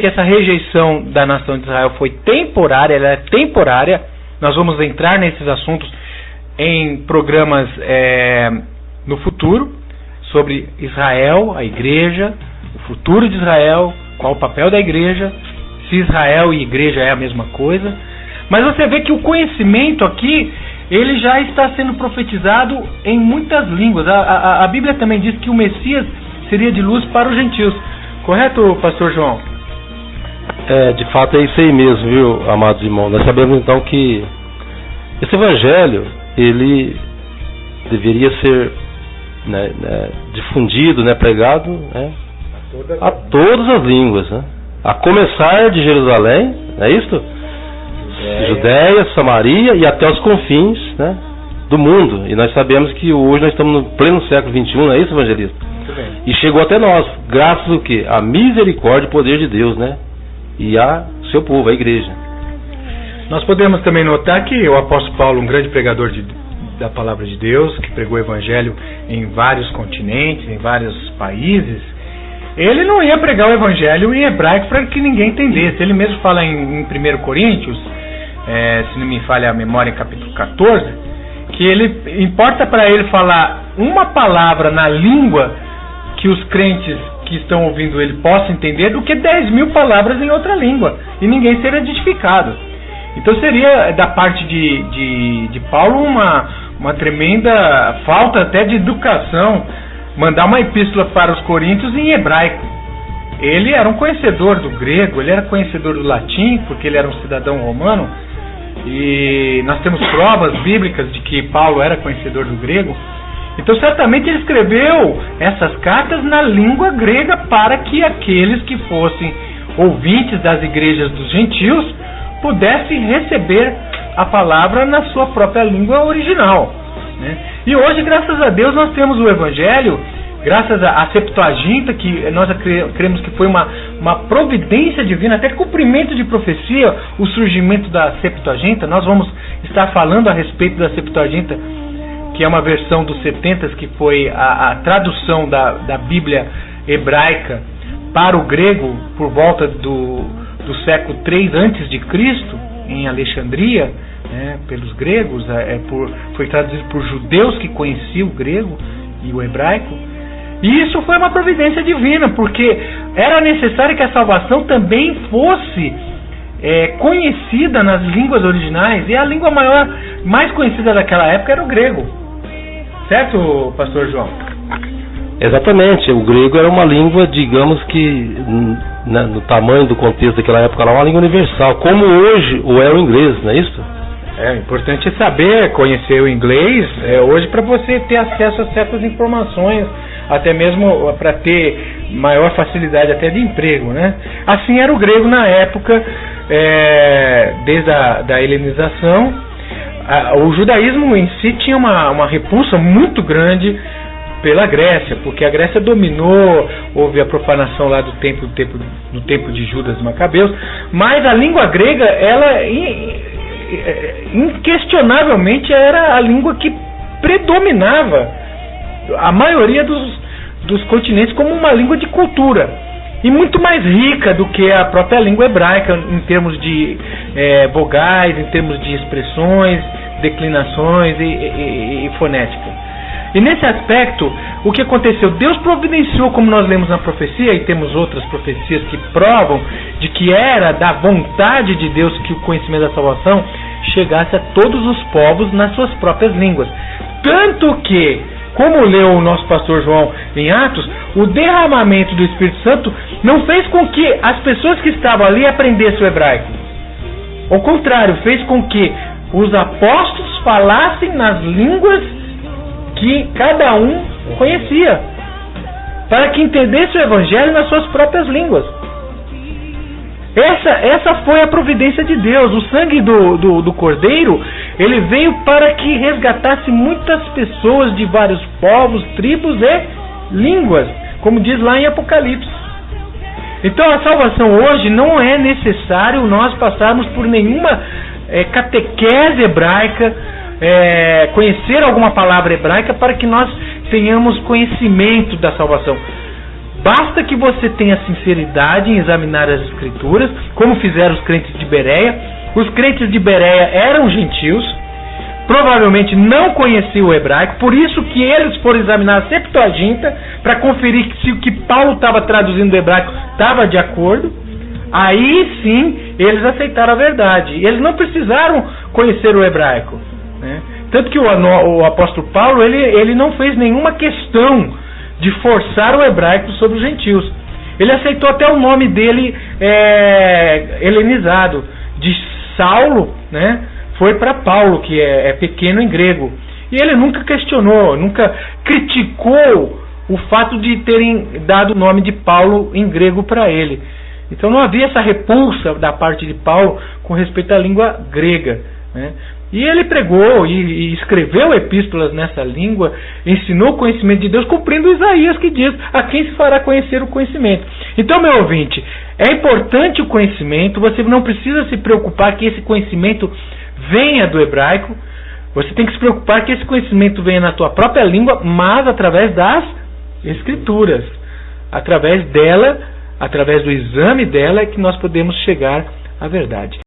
que essa rejeição da nação de Israel foi temporária, ela é temporária. Nós vamos entrar nesses assuntos em programas no futuro, sobre Israel, a igreja, o futuro de Israel, qual o papel da igreja, se Israel e igreja é a mesma coisa. Mas você vê que o conhecimento aqui, ele já está sendo profetizado em muitas línguas. A Bíblia também diz que o Messias seria de luz para os gentios. Correto, pastor João? De fato é isso aí mesmo, viu, amados irmãos? Nós sabemos então que esse evangelho, ele deveria ser difundido, pregado, a todas as línguas, a começar de Jerusalém, não é isso? Judéia, Samaria e até os confins do mundo. E nós sabemos que hoje nós estamos no pleno século XXI, não é isso, evangelista? Muito bem. E chegou até nós, graças ao quê? A misericórdia e poder de Deus, e a seu povo, a igreja. Nós podemos também notar que o apóstolo Paulo, um grande pregador da palavra de Deus, que pregou o evangelho em vários continentes, em vários países, ele não ia pregar o evangelho em hebraico para que ninguém entendesse. Ele mesmo fala em 1 Coríntios, se não me falha a memória, em capítulo 14, que ele importa para ele falar uma palavra na língua que os crentes que estão ouvindo ele possam entender, do que 10.000 palavras em outra língua, e ninguém ser edificado. Então seria da parte de Paulo uma tremenda falta até de educação mandar uma epístola para os coríntios em hebraico. Ele era um conhecedor do grego, ele era conhecedor do latim, porque ele era um cidadão romano, e nós temos provas bíblicas de que Paulo era conhecedor do grego. Então certamente ele escreveu essas cartas na língua grega para que aqueles que fossem ouvintes das igrejas dos gentios pudessem receber a palavra na sua própria língua original, E hoje, graças a Deus, nós temos o evangelho, graças à Septuaginta, que nós cremos que foi uma providência divina, até cumprimento de profecia, o surgimento da Septuaginta. Nós vamos estar falando a respeito da Septuaginta, que é uma versão dos 70, que foi a tradução da Bíblia hebraica para o grego por volta do século III a.C., em Alexandria, pelos gregos, foi traduzido por judeus que conheciam o grego e o hebraico. E isso foi uma providência divina, porque era necessário que a salvação também fosse conhecida nas línguas originais, e a língua mais conhecida daquela época era o grego. Certo, pastor João? Exatamente, o grego era uma língua, digamos que no tamanho do contexto daquela época, era uma língua universal, como hoje o é o inglês, não é isso? É importante saber, conhecer o inglês hoje, para você ter acesso a certas informações, até mesmo para ter maior facilidade até de emprego, Assim era o grego na época, desde a helenização. O judaísmo em si tinha uma repulsa muito grande pela Grécia, porque a Grécia dominou, houve a profanação lá do tempo de Judas Macabeus, mas a língua grega, ela inquestionavelmente era a língua que predominava a maioria dos continentes como uma língua de cultura, e muito mais rica do que a própria língua hebraica em termos de vogais, em termos de expressões, declinações e fonética. E nesse aspecto, o que aconteceu? Deus providenciou, como nós lemos na profecia, e temos outras profecias que provam de que era da vontade de Deus que o conhecimento da salvação chegasse a todos os povos nas suas próprias línguas. Tanto que, como leu o nosso pastor João em Atos, o derramamento do Espírito Santo não fez com que as pessoas que estavam ali aprendessem o hebraico. Ao contrário, fez com que os apóstolos falassem nas línguas que cada um conhecia, para que entendesse o evangelho nas suas próprias línguas. Essa foi a providência de Deus. O sangue do Cordeiro, ele veio para que resgatasse muitas pessoas de vários povos, tribos e línguas, como diz lá em Apocalipse. Então a salvação hoje não é necessário nós passarmos por nenhuma catequese hebraica, conhecer alguma palavra hebraica para que nós tenhamos conhecimento da salvação. Basta que você tenha sinceridade em examinar as Escrituras, como fizeram os crentes de Bereia. Os crentes de Bereia eram gentios, provavelmente não conheciam o hebraico, por isso que eles foram examinar a Septuaginta para conferir se o que Paulo estava traduzindo do hebraico estava de acordo. Aí sim eles aceitaram a verdade. Eles não precisaram conhecer o hebraico, né? Tanto que o apóstolo Paulo ele não fez nenhuma questão de forçar o hebraico sobre os gentios. Ele aceitou até o nome dele helenizado, de Saulo, né? Foi para Paulo, que é pequeno em grego. E ele nunca questionou, nunca criticou o fato de terem dado o nome de Paulo em grego para ele. Então não havia essa repulsa da parte de Paulo com respeito à língua grega, né? E ele pregou e escreveu epístolas nessa língua, ensinou o conhecimento de Deus, cumprindo Isaías que diz: a quem se fará conhecer o conhecimento. Então, meu ouvinte, é importante o conhecimento, você não precisa se preocupar que esse conhecimento venha do hebraico, você tem que se preocupar que esse conhecimento venha na tua própria língua, mas através das Escrituras. Através dela, através do exame dela, é que nós podemos chegar à verdade.